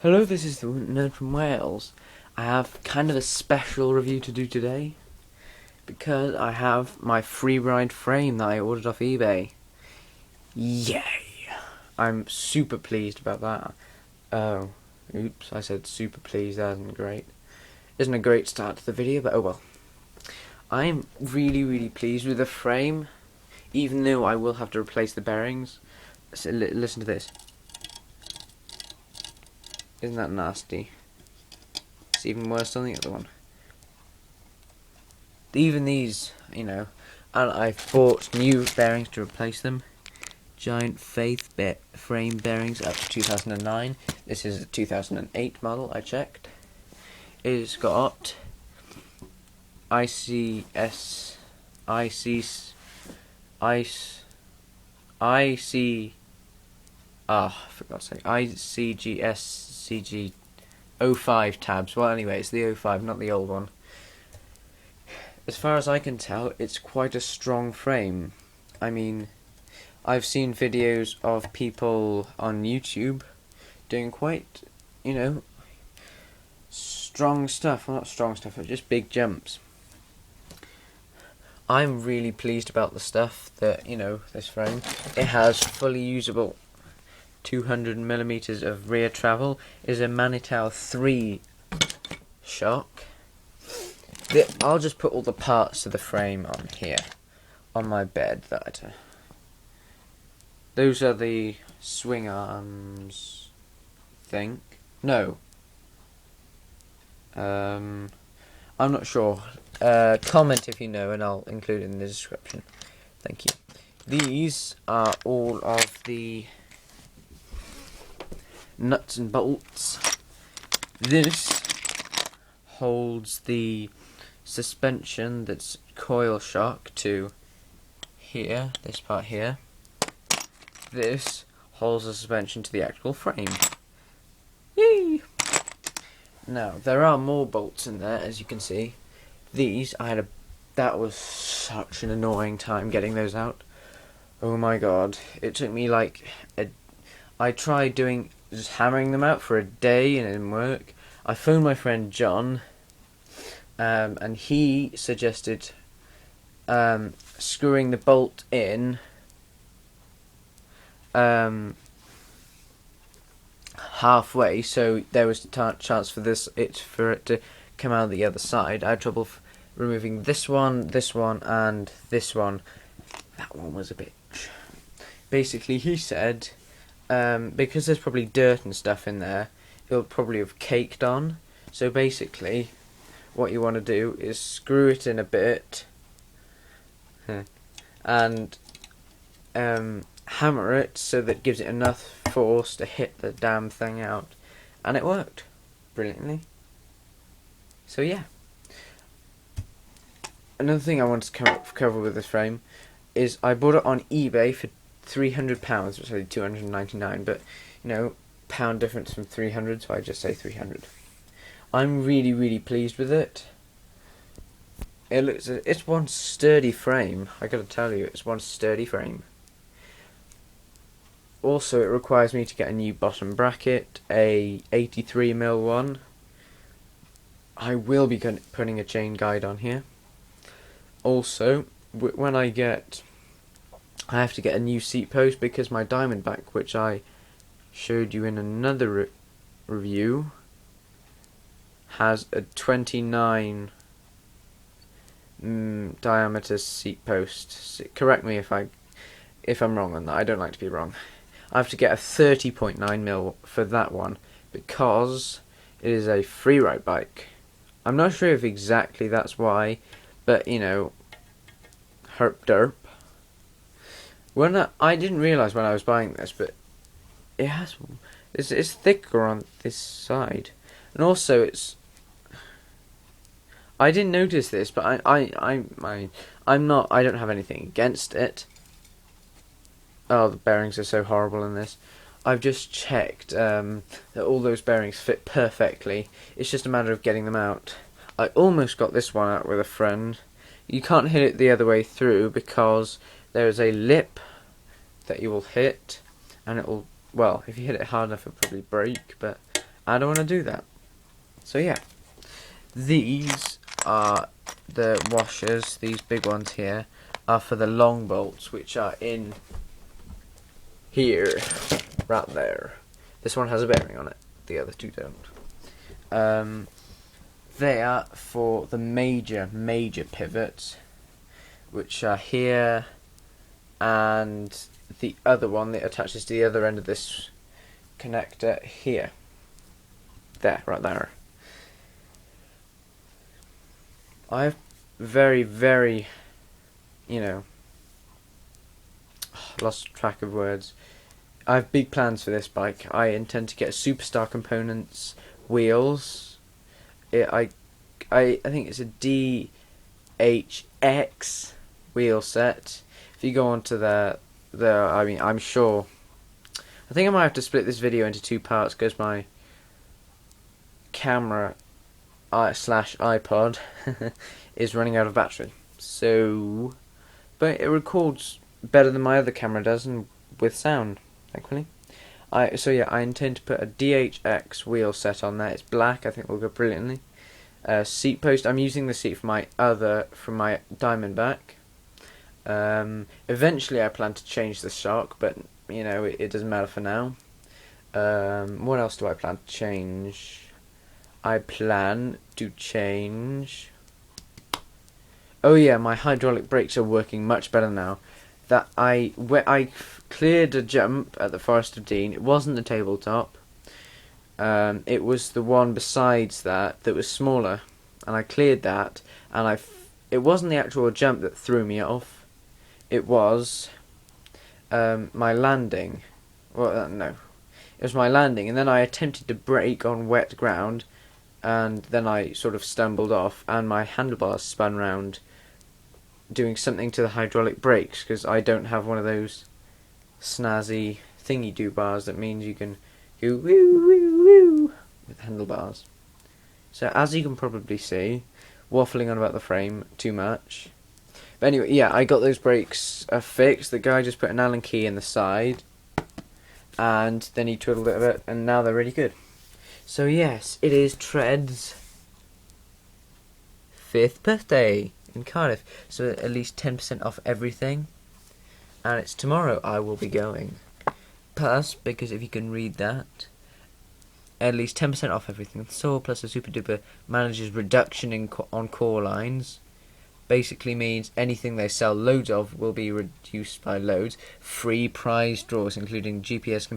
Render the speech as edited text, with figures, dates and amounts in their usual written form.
Hello, this is the Nerd from Wales. I have kind of a special review to do today because I have my freeride frame that I ordered off eBay. Yay! I'm super pleased about that. Oh, oops, I said super pleased, that isn't great. Isn't a great start to the video, but oh well. I'm really pleased with the frame, even though I will have to replace the bearings. So, listen to this. Isn't that nasty? It's even worse than the other one. Even these, and I've bought new bearings to replace them. Giant Faith frame bearings up to 2009. This is a 2008 model, I checked. It's got ICS, for God's sake, ICGS CG05 tabs. Well, anyway, it's the 05, not the old one. As far as I can tell, it's quite a strong frame. I mean, I've seen videos of people on YouTube doing quite, strong stuff. Well, not strong stuff, but just big jumps. I'm really pleased about the stuff that, this frame. It has fully usable 200mm of rear travel. Is a Manitou 3 shock. I'll just put all the parts of the frame on here, on my bed. Those are the swing arms, No. I'm not sure. Comment if you know and I'll include it in the description. Thank you. These are all of the nuts and bolts. This holds the suspension that's coil shock to here, this part here. This holds the suspension to the actual frame. Yay! Now, there are more bolts in there, as you can see. These, that was such an annoying time getting those out. Oh my god. It took me I tried just hammering them out for a day and it didn't work. I phoned my friend John, and he suggested screwing the bolt in halfway, so there was a chance for it to come out the other side. I had trouble removing this one, and this one. That one was a bitch. Basically, he said, because there's probably dirt and stuff in there, it'll probably have caked on. So basically, what you want to do is screw it in a bit, and hammer it so that it gives it enough force to hit the damn thing out, and it worked brilliantly. So yeah. Another thing I wanted to cover with this frame is I bought it on eBay for £300, which is only £299, but pound difference from 300, so I just say 300. I'm really pleased with it. It's one sturdy frame. I gotta tell you, it's one sturdy frame. Also, it requires me to get a new bottom bracket, a 83mm one. I will be putting a chain guide on here. Also, when I have to get a new seat post because my Diamondback, which I showed you in another review, has a 29 diameter seat post. Correct me if I'm wrong on that. I don't like to be wrong. I have to get a 30.9mm for that one because it is a freeride bike. I'm not sure if exactly that's why, but herp derp. I didn't realise when I was buying this, but it's thicker on this side, and also I didn't notice this, but I don't have anything against it. Oh, the bearings are so horrible in this. I've just checked that all those bearings fit perfectly. It's just a matter of getting them out. I almost got this one out with a friend. You can't hit it the other way through because there is a lip that you will hit, and it will, well, if you hit it hard enough it'll probably break, but I don't want to do that. So yeah, these are the washers. These big ones here are for the long bolts, which are in here, right there. This one has a bearing on it. The other two don't. They are for the major pivots, which are here, and the other one that attaches to the other end of this connector here. There, right there. I've very, lost track of words. I have big plans for this bike. I intend to get Superstar components, wheels. I think it's a DHX wheel set. If you go onto I'm sure. I think I might have to split this video into two parts because my camera slash iPod is running out of battery. So, but it records better than my other camera does, and with sound, thankfully. I intend to put a DHX wheel set on there. It's black. I think will go brilliantly. Seat post. I'm using the seat from my Diamondback. Eventually, I plan to change the shock, but it doesn't matter for now. What else do I plan to change? I plan to change. Oh yeah, my hydraulic brakes are working much better now. That I cleared a jump at the Forest of Dean. It wasn't the tabletop. It was the one besides that was smaller, and I cleared that. And it wasn't the actual jump that threw me off. It was my landing. Well, no, it was my landing, and then I attempted to brake on wet ground, and then I sort of stumbled off, and my handlebars spun round, doing something to the hydraulic brakes, because I don't have one of those snazzy thingy-do bars that means you can go woo woo woo with handlebars. So as you can probably see, waffling on about the frame too much. But anyway, yeah, I got those brakes fixed. The guy just put an Allen key in the side, and then he twiddled it a bit, and now they're really good. So yes, it is Tread's 5th birthday in Cardiff, so at least 10% off everything, and it's tomorrow I will be going. Plus, because if you can read that, at least 10% off everything. So plus a super duper manager's reduction on core lines. Basically means anything they sell loads of will be reduced by loads. Free prize draws including GPS